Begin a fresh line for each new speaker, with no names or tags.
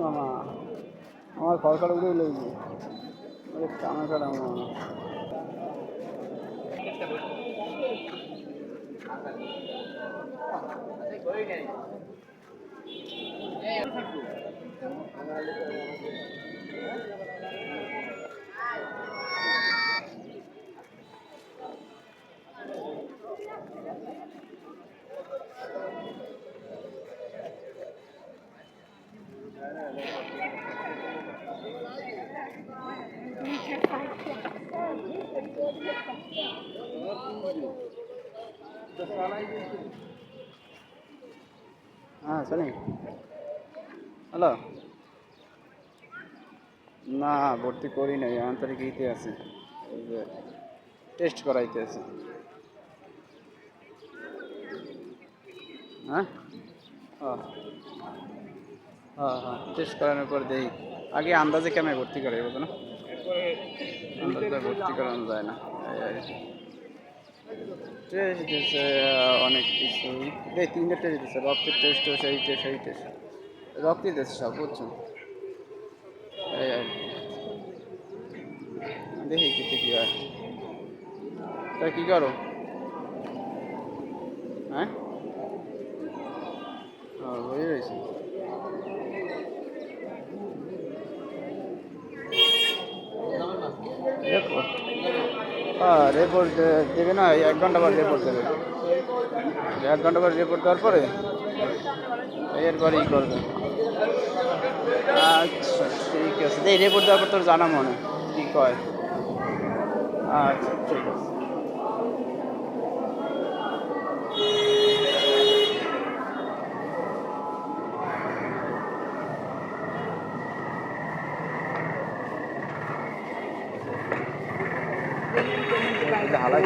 মামা আমার খড় উড়ে লেগেছে টানা কাটা মামা হ্যাঁ শুনি হ্যালো না ভর্তি করি নাই আন্তরিক ইতে আছে ওই যে টেস্ট করাইতে আছে হ্যাঁ হ্যাঁ হ্যাঁ হ্যাঁ টেস্ট করানোর পর দেই আগে আন্দাজে কেমন ভর্তি করে বুঝো না আন্দাজে ভর্তি করানো যায় না টেস্ট দিচ্ছে অনেক কিছু এই তিনটে টেস্ট দিচ্ছে রক্তের টেস্ট সেই টেস্ট সেই টেস্ট রক্তই দিচ্ছে সব বুঝছো এই আর দেখি কিছু কী হয় তা কী করো হ্যাঁ বুঝে পেয়েছি রিপোর্ট হ্যাঁ রিপোর্ট দেবে না 1 ঘন্টা পর রিপোর্ট দেবে 1 ঘন্টা পর রিপোর্ট দেওয়ার পরে এরপরে ই করবে আচ্ছা ঠিক আছে এই রিপোর্ট দেওয়ার পর তোর জানা মনে কী কয় আচ্ছা ঠিক আছে হালাই